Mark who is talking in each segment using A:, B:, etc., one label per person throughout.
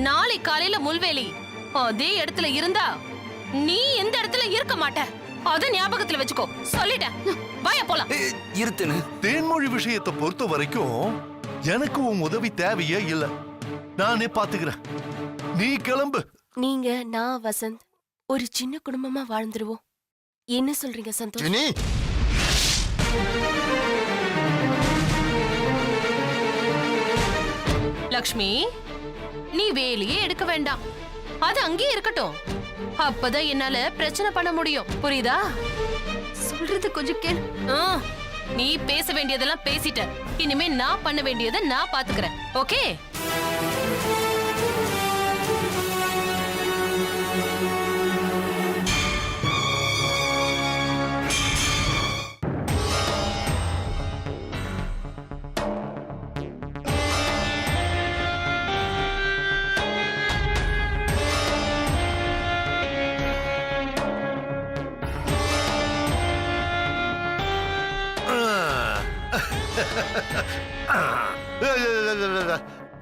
A: நாளை காலையில முள்வேலி அதே இடத்துல இருந்தா நீ எந்த இடத்துல இருக்க மாட்ட. அத ஞாபகத்துல வச்சுக்கோ. சொல்லிட்டேன். வாயா போலாம்.
B: இருத்துன்னு
C: தேன்மொழி விஷயத்தை பொறுத்த வரைக்கும் எனக்கு உன் உதவி தேவையே இல்ல. நானே பாத்துக்கிறேன். நீ கிளம்பு.
D: நீங்க நான் வசந்த் ஒரு சின்ன குடும்பமா வாழ்ந்துருவோம். என்ன சொல்றீங்க சந்தோஷ்?
A: லக்ஷ்மி, நீ வேலையே எடுக்க வேண்டாம். அது அங்கேயே இருக்கட்டும். அப்பதான் என்னால பிரச்சனை பண்ண முடியும். புரியுதா?
D: சொல்றது கொஞ்சம் கேள்.
A: நீ பேச வேண்டியதெல்லாம் பேசிட்ட. இனிமே நான் பண்ண வேண்டியதை நான் பாத்துக்கிறேன். ஓகே?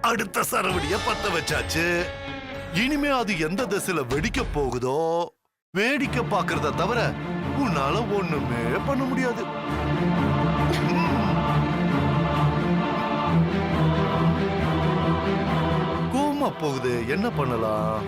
C: அடுத்த சரவடிய பத்த வச்சாச்சு. இனிமே அது எந்த திசையில வெடிக்க போகுதோ வேடிக்கை பாக்குறத தவிர உன்னால ஒண்ணுமே பண்ண முடியாது. கோமா போகுது, என்ன பண்ணலாம்?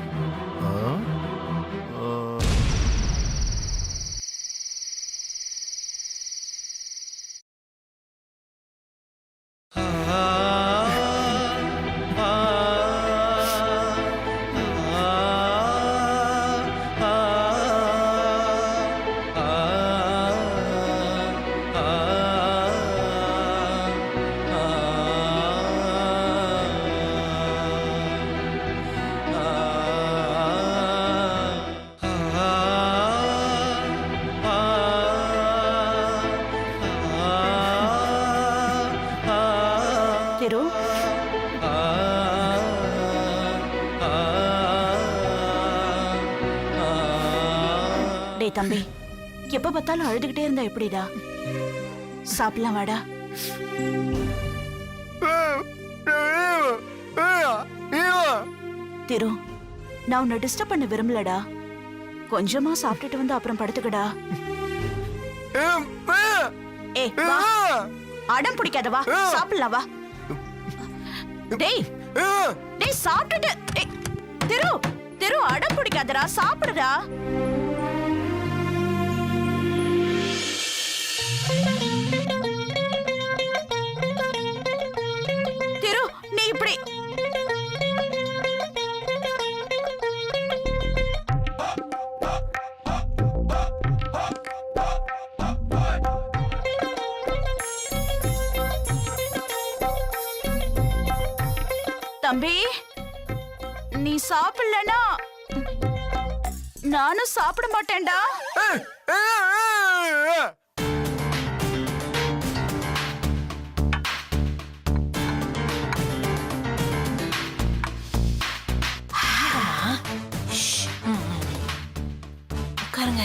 E: தம்பி, எப்ப பார்த்தாலும் அழுதுகிட்டே இருந்தா எப்படிடா? சாப்பிடலாம் வாடா. திரு, நான் உன்னை டிஸ்டர்ப் பண்ண விரும்பலடா. கொஞ்சமா சாப்பிட்டுட்டு வந்து அப்புறம் படுத்துக்கடா. ஏய் வா, அடம் பிடிக்காத வா, சாப்பிடலாம் வா. டேய் டேய் சாப்பிட்டுட்டு திரு திரு அடம் பிடிக்காதடா, சாப்பிடுடா. திரு நீ இப்படி தம்பி, நீ சாப்பிடலனா நானும் சாப்பிட மாட்டேன்டா.
A: உட்காருங்க.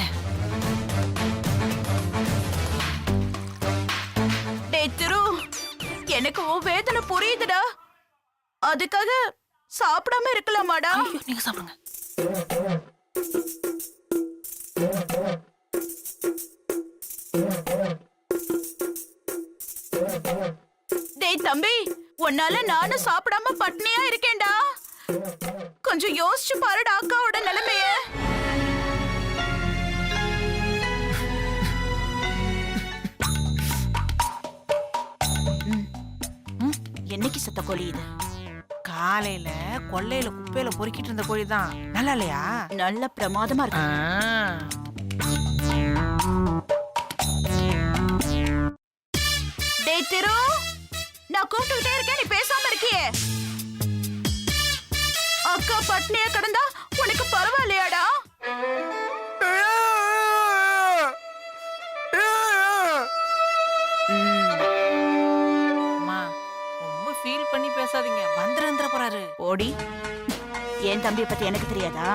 E: டேய் திரு, எனக்கு உன் வேதனை புரியுதுடா. அதுக்காக சாப்பிடாம இருக்கலாமாடா?
A: நீங்க சாப்பிடுங்க.
E: டேய் தம்பி, உன்னால நானும் சாப்பிடாம பட்னியா இருக்கேன்டா. கொஞ்சம் யோசிச்சு பாருடா அக்காவோட நிலைமைய. என்னைக்கு சத்த கோழி இது?
F: காலையில கொள்ளையில குப்பையில பொறுக்கிட்டு இருந்த கோழி தான். நல்லா இல்லையா?
E: நல்ல பிரமாதமா இருக்கு. டேய் திரு, நான் கூப்பிட்டுட்டே இருக்கேன், நீ பேசாம இருக்கியே. அக்கா பட்னியா கிடந்தா உனக்கு பரவாயில்லையாடா?
F: ரொம்ப ஃபீல் பண்ணி பேசாதீங்க, வந்துற போறாரு.
E: ஓடி, என் தம்பியை பத்தி எனக்கு தெரியாதா?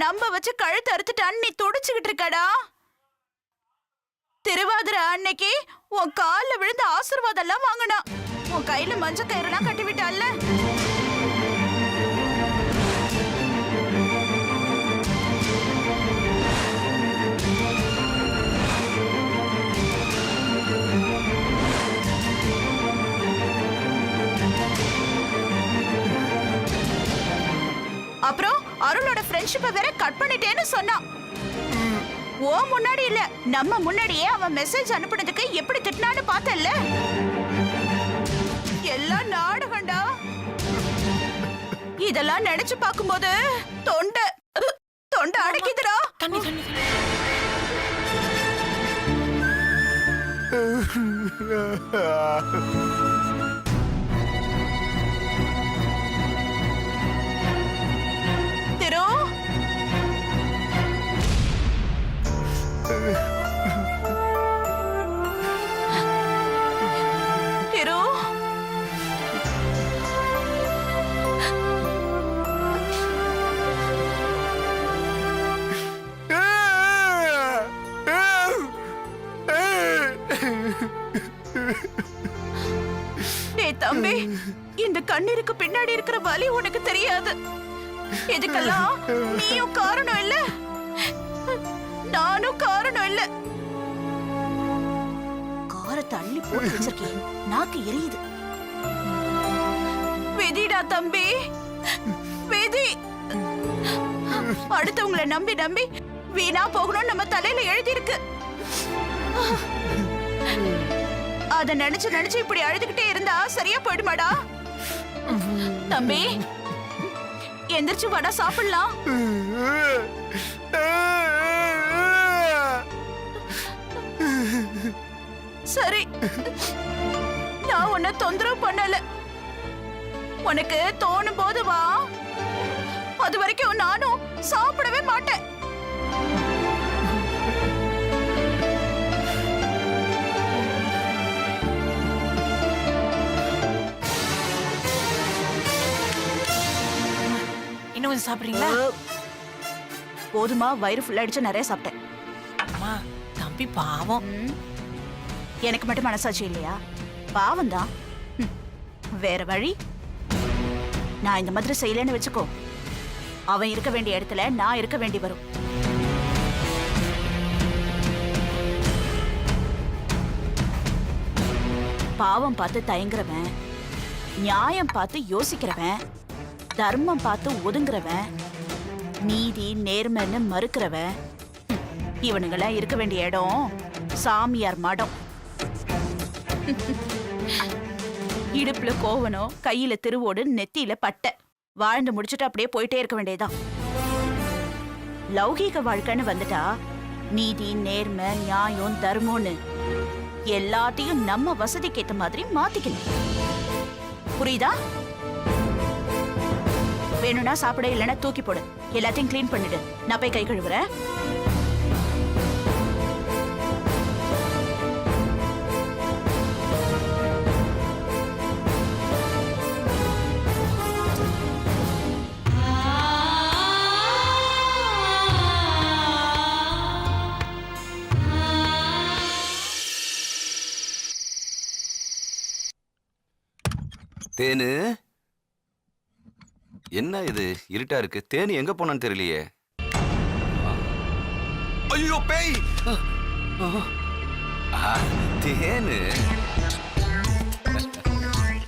E: நம்ப வச்சு கழுத்து அறுத்துட்டான்னு நீ துடிச்சுக்கிட்டு இருக்கடா. திருவாதிரை அன்னைக்கு உன் கால்ல விழுந்து ஆசீர்வாதம் எல்லாம் வாங்கினா. உன் கையில மஞ்ச கயிறுலாம் கட்டி விட்டால. அப்புறம் அருளோட ஃப்ரெண்ட்ஷிப்பை வேற கட் பண்ணிட்டேன்னு சொன்னான். ஓ முன்னாடி இல்ல, நம்ம முன்னாடியே அவன் மெசேஜ் அனுப்புனதுக்கு எப்படி திட்டினான்னு பார்த்தல்ல. எல்லாம் நாடகம்டா. இதெல்லாம் நினைச்சு பார்க்கும்போது தொண்டை அடைக்குதுடா.
F: தண்ணி தண்ணி
E: திரு திரு டேய் தம்பி, இந்த கண்ணீருக்கு பின்னாடி இருக்கிற வலி உனக்கு தெரியாது. இதுக்கெல்லாம் நீயும் காரணம் இல்ல, நானும் காரணம் இல்ல. கார தள்ளி போட்டு வச்சிருக்கேன், நாக்கு எரியுது. விதிடா தம்பி, விதி. அடுத்தவங்களை நம்பி நம்பி வீணா போகணும் நம்ம தலையில எழுதி இருக்கு. அத நினைச்சு நினைச்சு இப்படி அழுதுகிட்டே இருந்தா சரியா போயிடுமாடா? தம்பி எந்திரிச்சு வடா சாப்பிடலாம். சரி, நான் உன்னை தொந்தரவு பண்ணல. உனக்கு தோணும் போது வா. அது வரைக்கும் நானும் சாப்பிடவே மாட்டேன்.
F: இன்னும் கொஞ்சம் சாப்பிடுறீங்களா?
E: போதுமா? வயிறு ஃபுல்லா அடிச்சு நிறைய சாப்பிட்டேன்.
F: அம்மா தம்பி பாவம்.
E: எனக்கு மட்டும் மனசாட்சி இல்லையா? பாவம் தான். வேற வழி? நான் இந்த மாதிரி செய்யலன்னு வச்சுக்கோ, அவன் இருக்க வேண்டிய இடத்துல நான் இருக்க வேண்டி வரும். பாவம் பார்த்து தயங்குறவன், நியாயம் பார்த்து யோசிக்கிறவன், தர்மம் பார்த்து ஒதுங்குறவன், நீதி நேர்மைன்னு மறுக்கிறவன், இவனுங்கெல்லாம் இருக்க வேண்டிய இடம் சாமியார் மடம். இடுப்புல கோவனம், கையில திருவோடு, நெத்தியில பட்டை, வாழ்ந்து முடிச்சுட்டு அப்படியே போயிட்டே இருக்க வேண்டியதுதான். லௌகீக வாழ்க்கைன்னு வந்துட்டா நீதி நேர்மை நியாயம் தர்மம்னு எல்லாத்தையும் நம்ம வசதிக்கு ஏத்த மாதிரி மாத்திக்கணும். புரியுதா? வேணும்னா சாப்பிட, இல்லைன்னா தூக்கி போடு. எல்லாத்தையும் கிளீன் பண்ணிடு. நான் போய் கை கழுவுறேன்.
B: தேனு, என்ன இது இருட்டா இருக்கு? தேனு எங்க போனான்னு தெரியலையே. ஐயோ பேய்! தேனு,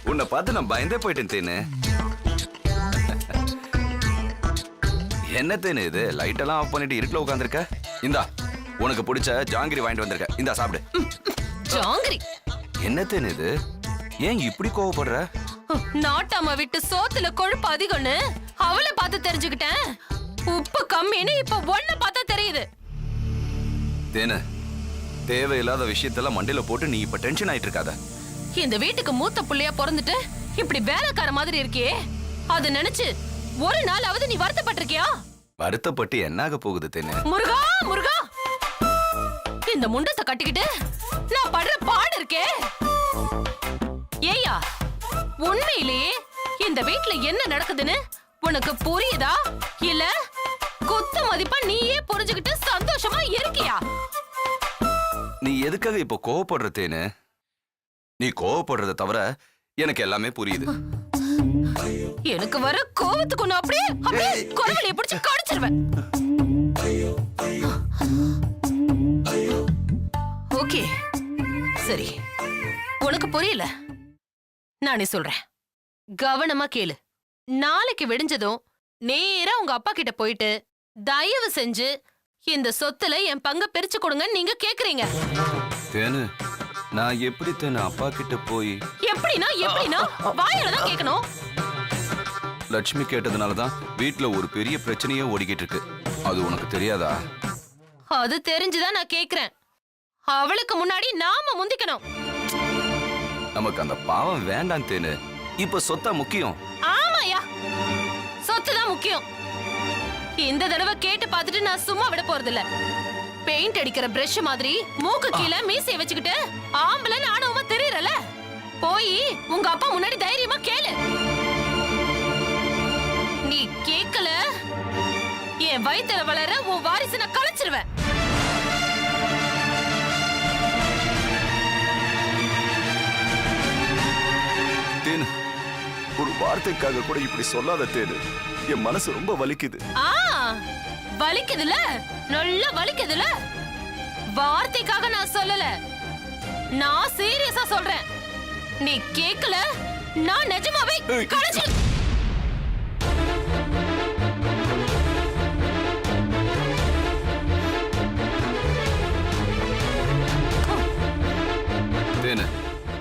B: உன்னை பார்த்து நான் பயந்தே போயிட்டேன் தேனு. என்ன தேனு இது? லைட் எல்லாம் ஆஃப் பண்ணிட்டு இருட்டுல உட்காந்துருக்க. இந்தா உனக்கு பிடிச்ச ஜாங்கிரி வாங்கிட்டு வந்திருக்க. இந்தா சாப்பிடு.
A: ஜாங்கிரி?
B: என்ன தேனு இது? ஏன் இப்படி கோவப்படுற?
A: நாட்டாம விட்டு சோத்துல கொழுப்பு அதிகம்னு அவளை பார்த்து தெரிஞ்சுக்கிட்டேன். உப்பு கம்மின்னு இப்ப ஒன்ன பார்த்தா தெரியுது.
B: தேனு, தேவையில்லாத விஷயத்தெல்லாம் மண்டையில போட்டு நீ இப்ப டென்ஷன் ஆயிட்டு இருக்காத.
A: இந்த வீட்டுக்கு மூத்த புள்ளையா பிறந்துட்டு இப்படி வேலைக்கார மாதிரி இருக்கியே, அது நினைச்சு ஒரு நாளாவது நீ வருத்தப்பட்டிருக்கியா?
B: வருத்தப்பட்டு என்னாக போகுது தேனு?
A: முருகா முருகா, இந்த முண்டத்தை கட்டிக்கிட்டு நான் படுற பாடு இருக்கே. ஏய்யா, உண்மையிலேயே இந்த வீட்ல என்ன நடக்குதுன்னு உனக்கு புரியுதா? இல்ல குத்து மதிப்பா நீயே புரிஞ்சுக்கிட்டு சந்தோஷமா இருக்கியா?
B: நீ எதுக்காக இப்போ கோவப்படுற தேனு? நீ கோவப்படுறத தவிர எனக்கு எல்லாமே புரியுது.
A: எனக்கு வர கோவத்துக்கு ஒண்ணு அப்படியே குரவலைய பிடிச்சு கடிச்சிருவேன். ஓகே சரி, உனக்கு புரியல, நானே சொல்றேன். கவனமா கேளு. நாளைக்கு விடிஞ்சதும் நேரா உங்க அப்பா கிட்ட போயிட்டு தயவு செஞ்சு இந்த சொத்துல என் பங்க பிரிச்சு கொடுங்கன்னு நீங்க கேக்குறீங்க.
B: தேனு, நான் எப்படி தேனு அப்பா கிட்ட போய்
A: எப்படின்னா வாயால தான் கேட்கணும்.
B: லட்சுமி கேட்டதுனாலதான் வீட்ல ஒரு பெரிய பிரச்சனையே ஓடிக்கிட்டு இருக்கு. அது உனக்கு தெரியாதா?
A: அது தெரிஞ்சுதான் நான் கேக்குறேன். அவளுக்கு முன்னாடி நாம முந்திக்கணும்.
B: நமக்கு அந்த பாவம் வேண்டாம் தேனு. இப்ப சொத்தா முக்கியம்.
A: ஆமாயா, சொத்து தான் முக்கியம். இந்த தடவை கேட்டு பார்த்துட்டு நான் சும்மா விட போறது இல்ல. பெயிண்ட் அடிக்கிற பிரஷ் மாதிரி மூக்கு கீழே மீசைய வச்சுக்கிட்டு ஆம்பளன்னு ஆணவமா தெரியறல. போய் உங்க அப்பா முன்னாடி தைரியமா கேளு. நீ கேக்கல, என் வயித்துல வளர உன் வாரிசு நான் கலைச்சிருவேன்.
B: தேனு, ஒரு வார்த்தைக்காக கூட இப்படி சொல்லாத தேனு. என் மனசு ரொம்ப வலிக்குது.
A: வலிக்குதுல, நல்லா வலிக்குதுல. வார்த்தைக்காக நான் சொல்லல, நான் சீரியஸா சொல்றேன். நீ கேக்கல, நான் நிஜமாவே கலைச்சு.
B: தேனு,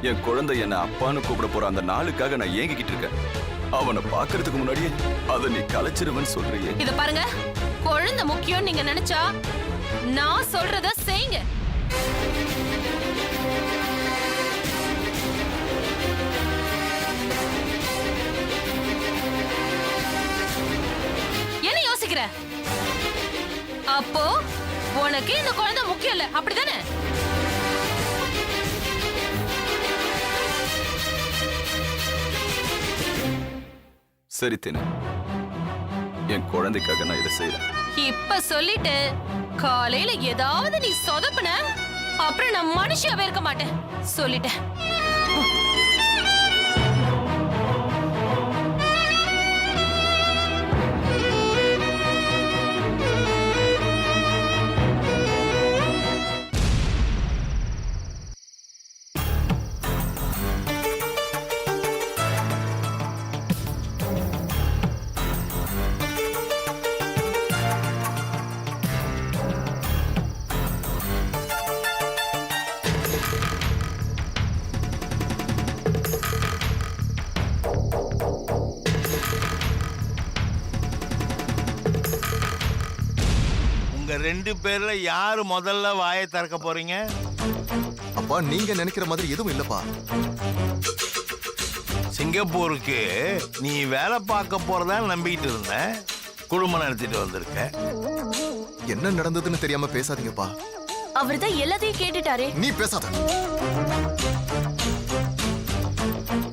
B: என் குழந்தை என்ன அப்பான்னு கூப்பிட போற அந்த நாளுக்காக நான் ஏங்கிக்கிட்டு இருக்கேன். அவனை பாக்குறதுக்கு முன்னாடியே அதை நீ கலைச்சிருவன்னு சொல்றியே.
A: இத பாருங்க, குழந்தை முக்கியம் நீங்க நினைச்சா நான் சொல்றத செய்யுங்க. என்ன யோசிக்கிற? அப்போ உனக்கு இந்த குழந்தை முக்கியம் இல்ல, அப்படிதானே?
B: சரி தேனு, என் குழந்தைக்காக நான் இதை செய்யறேன்.
A: இப்ப சொல்லிட்டு காலையில ஏதாவது நீ சொதப்புன, அப்புறம் நான் மனுஷியாவே இருக்க மாட்டேன். சொல்லிட்டேன்.
G: ரெண்டு பேர்ல யாரு முதல்ல வாயை திறக்க போறீங்க?
H: அப்பா, நீங்க நினைக்கிற மாதிரி எதுவும் இல்லப்பா.
G: சிங்கப்பூருக்கு நீ வேலை பார்க்க போறதா நம்பிக்கிட்டு இருந்த, குடும்பம் நடத்திட்டு வந்திருக்க.
H: என்ன நடந்ததுன்னு தெரியாம பேசாதீங்கப்பா.
D: அவர்தான் எல்லாத்தையும் கேட்டுட்டாரே.
H: நீ பேசாத.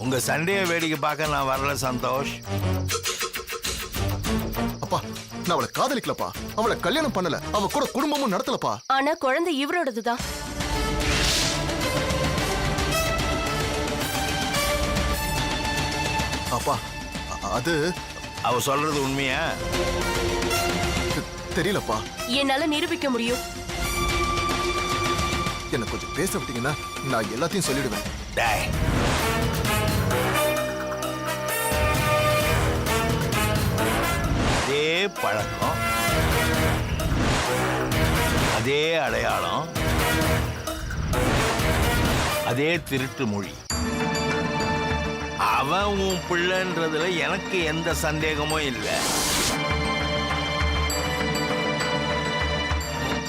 G: உங்க சண்டையை வேடிக்கை பார்க்க நான் வரல சந்தோஷ்.
H: அப்பா, நான் அவளை காதலிக்கலப்பா. அவளை கல்யாணம் பண்ணல. அவ கூட குடும்பமும் நடத்தலப்பா.
D: ஆனா குழந்தை இவரோடதுதான்.
H: அப்பா, அது
G: அவ சொல்றது உண்மையா?
H: தெரியலப்பா.
D: என்னால நிரூபிக்க முடியும்.
H: என்ன கொஞ்சம் பேச விட்டீங்கன்னா நான் எல்லாத்தையும் சொல்லிடுவேன்.
G: டேய், அதே பழக்கம், அதே அடையாளம், அதே திருட்டு மொழி. அவன் உன் பிள்ளைன்றதுல எனக்கு எந்த சந்தேகமும் இல்லை.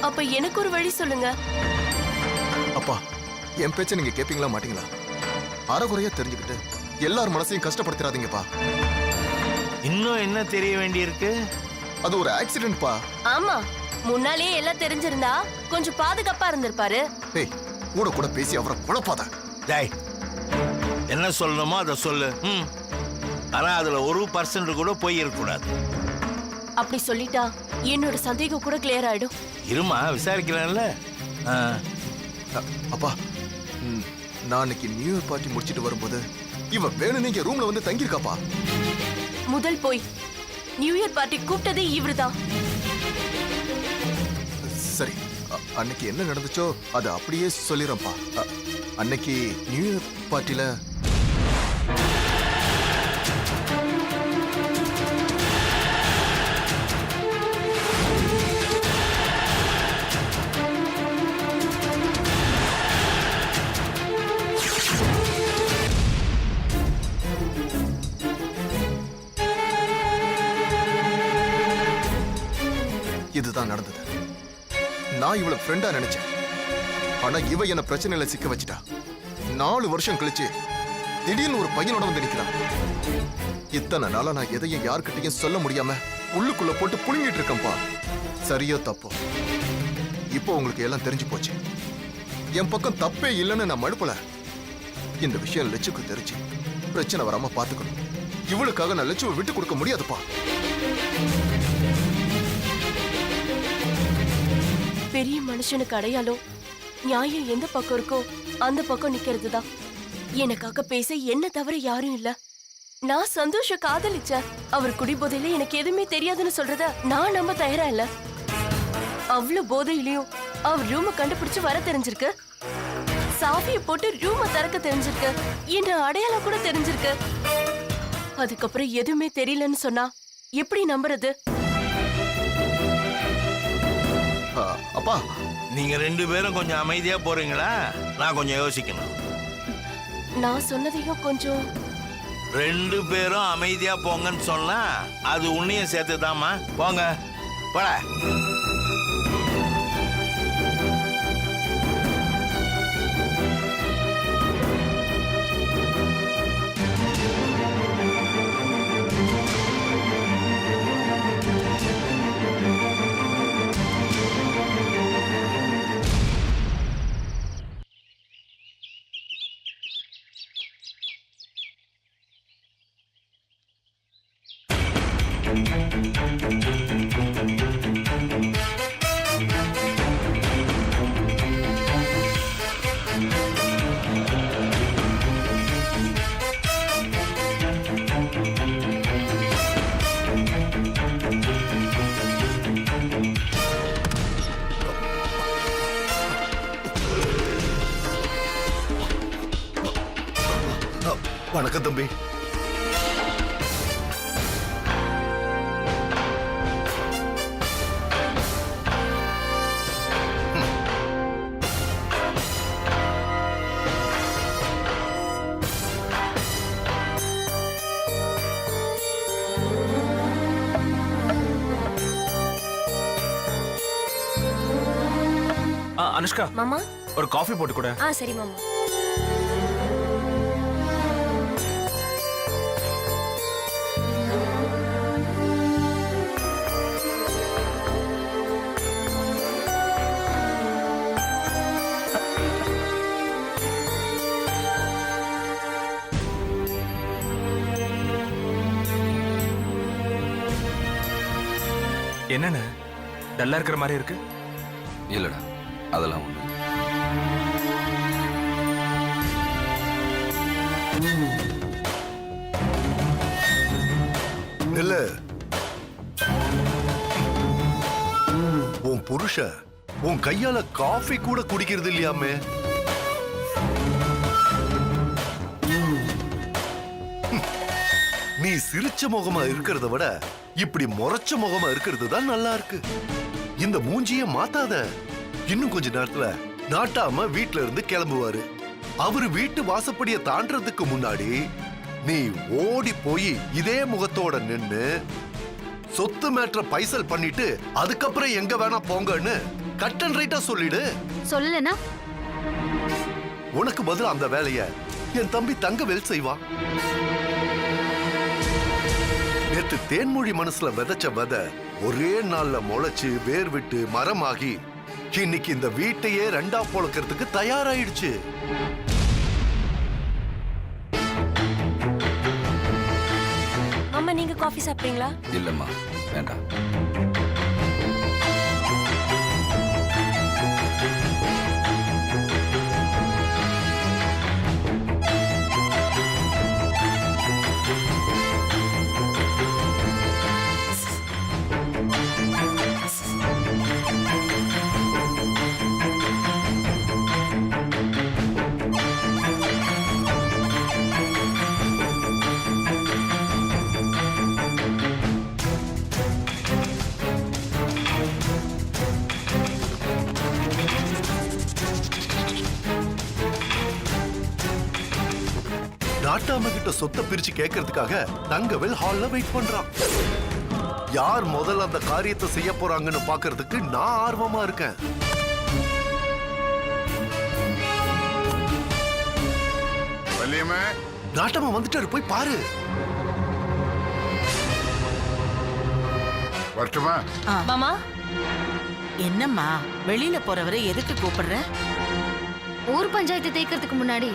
D: அப்ப எனக்கு ஒரு வழி சொல்லுங்க.
H: அப்பா, என் பேச்ச நீங்க கேப்பீங்களா மாட்டீங்களா? அறகுறையா தெரிஞ்சுக்கிட்டு எல்லார் மனசையும் கஷ்டப்படுத்திடாதீங்கப்பா.
G: இன்னும் என்ன தெரிய வேண்டியிருக்கு?
H: அது ஒரு ஆக்சிடென்ட் பா.
D: ஆமா, முன்னாலே எல்லாம் தெரிஞ்சிருந்தா கொஞ்சம் பாதுகாப்பா இருந்திருப்பாரு.
H: ஏய், கூட கூட பேசி அவரை குழப்பாத.
G: டேய், என்ன சொல்லணுமோ அதை சொல்லு. ஆனா அதுல 1% கூட போய் இருக்கக்கூடாது.
D: அப்படி சொல்லிட்டா என்னோட சந்தேகம் கூட கிளியர் ஆயிடும்.
G: இருமா விசாரிக்கிறேன்ல.
H: அப்பா நான் அன்னைக்கு நியூ இயர் பார்ட்டி முடிச்சிட்டு வரும்போது இவ வேணும் நீங்க ரூம்ல வந்து தங்கியிருக்காப்பா.
D: முதல் போய் நியூ இயர் பார்ட்டி கூப்பிட்டதே இவருதான்.
H: சரி அன்னைக்கு என்ன நடந்துச்சோ அதை அப்படியே சொல்லிடுறேன்ப்பா. அன்னைக்கு நியூ இயர் பார்ட்டில இதுதான் நடந்தது. நான் இவளை ஃப்ரெண்டா நினைச்சேன். ஆனா இவ என்ன பிரச்சனையில சிக்க வச்சிட்டா. 4 வருஷம் கழிச்சு திடீர்னு ஒரு பையனோட வந்து நிக்கிறான். இத்தனை நாளா நான் எதையும் யார்கிட்டயும் சொல்ல முடியாம உள்ளுக்குள்ள போட்டு புழுங்கிட்டு இருக்கேன்ப்பா. சரியோ தப்போ இப்போ உங்களுக்கு எல்லாம் தெரிஞ்சு போச்சு. என் பக்கம் தப்பே இல்லைன்னு நான் மழுப்பல. இந்த விஷயம் லட்சுக்கு தெரிஞ்சு பிரச்சனை வராம பாத்துக்கணும். இவளுக்காக நான் லட்சுவை விட்டு கொடுக்க முடியாதுப்பா.
D: பெரிய மனுஷனுக்கு அடையாளம் நியாயம் எந்த பக்கம் இருக்கோ அந்த பக்கம் நிக்கிறது தான். எனக்காக பேச என்ன தவிர யாரும் இல்ல. நான் சந்தோஷ காதலிச்சேன். அவர் குடிபோதையில எனக்கு எதுவுமே தெரியாதுன்னு சொல்றத நான் நம்ப தயாரா இல்ல. அவ்வளவு போதையிலயும் அவர் ரூம கண்டுபிடிச்சு வர தெரிஞ்சிருக்கு. சாவியை போட்டு ரூம திறக்க தெரிஞ்சிருக்கு. என்ன அடையாளம் கூட தெரிஞ்சிருக்கு. அதுக்கப்புறம் எதுவுமே தெரியலன்னு சொன்னா எப்படி நம்புறது?
H: அப்பா
G: நீங்க 2 பேரும் கொஞ்சம் அமைதியா போறீங்களா? நான் கொஞ்சம் யோசிக்கணும்.
D: நான் சொன்னதையும் கொஞ்சம்
G: 2 பேரும் அமைதியா போங்கன்னு சொன்னா அது உன்னையும் சேர்த்துதாம்மா. போங்க போட.
C: வணக்கம் தம்பி.
I: அனுஷ்கா
D: மாமா.
I: ஒரு காஃபி போட்டு கூட.
D: சரி மாமா.
I: என்னன்னு டல்லா இருக்கிற மாதிரி இருக்கு?
B: இல்லடா அதெல்லாம் ஒண்ணு.
C: இல்ல உன் புருஷன் உன் கையால காஃபி கூட குடிக்கிறது இல்லையாமே. நீ சிரிச்ச முகமா இருக்கிறத விட இப்படி முறைச்ச முகமா இருக்கிறது தான் நல்லா இருக்கு. இந்த மூஞ்சிய மாத்தாத. இன்னும் கொஞ்ச நேரத்துல நாட்டாம வீட்ல இருந்து கிளம்புவாரு. அவரு வீட்டு வாசப்படிய தாண்டறதுக்கு முன்னாடி நீ ஓடி போய் இதே முகத்தோட நின்னு சொத்து மேட்ர பைசல் பண்ணிட்டு அதுக்கப்புறம் எங்க வேணா போங்கன்னு கட் அண்ட் ரைட்டா சொல்லிடு.
D: சொல்லலனா
C: உனக்கு பதிலா அந்த வேலைய என் தம்பி தங்கவேல் செய்வான். நேத்து தேன்மொழி மனசுல விதைச்ச விதை ஒரே நாள்ல முளைச்சு வேர் விட்டு மரமாகி இன்னைக்கு இந்த வீட்டையே 2ஆ பொளக்கிறதுக்கு தயாராயிடுச்சு.
D: அம்மா நீங்க காஃபி சாப்பிடுறீங்களா?
B: இல்லம்மா வேண்டாம்.
C: நாட்டாம கிட்ட சொத்தை பிரிச்சு கேட்கறதுக்காக தங்கவேல் ஹால்ல வெயிட் பண்றான். யார் முதல்ல அந்த காரியத்தை செய்ய போறாங்கன்னு பாக்குறதுக்கு நான் ஆர்வமா இருக்கேன். நாட்டாம வந்துட்டாரு, போய் பாரு.
A: மாமா,
F: என்னம்மா வெளியில போறவரை எதுக்கு கூப்பிடுற?
J: ஊர் பஞ்சாயத்து தேய்க்கிறதுக்கு முன்னாடி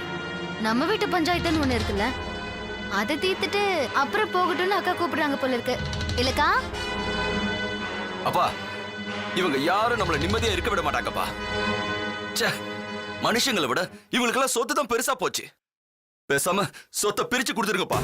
J: நம்ம வீட்டு பஞ்சாயத்துன்னு ஒண்ணு இருக்குல்ல, அதை தீர்த்துட்டு அப்புறம் போகட்டும்னு அக்கா கூப்பிடுறாங்க போல இருக்கு. இல்லக்கா?
B: அப்பா, இவங்க யாரும் நம்மள நிம்மதியா இருக்க விட மாட்டாங்கப்பா. ச்சே, மனுஷங்களை விட இவங்களுக்கெல்லாம் சொத்து தான் பெருசா போச்சு. பேசாம சொத்தை பிரிச்சு கொடுத்துருங்கப்பா.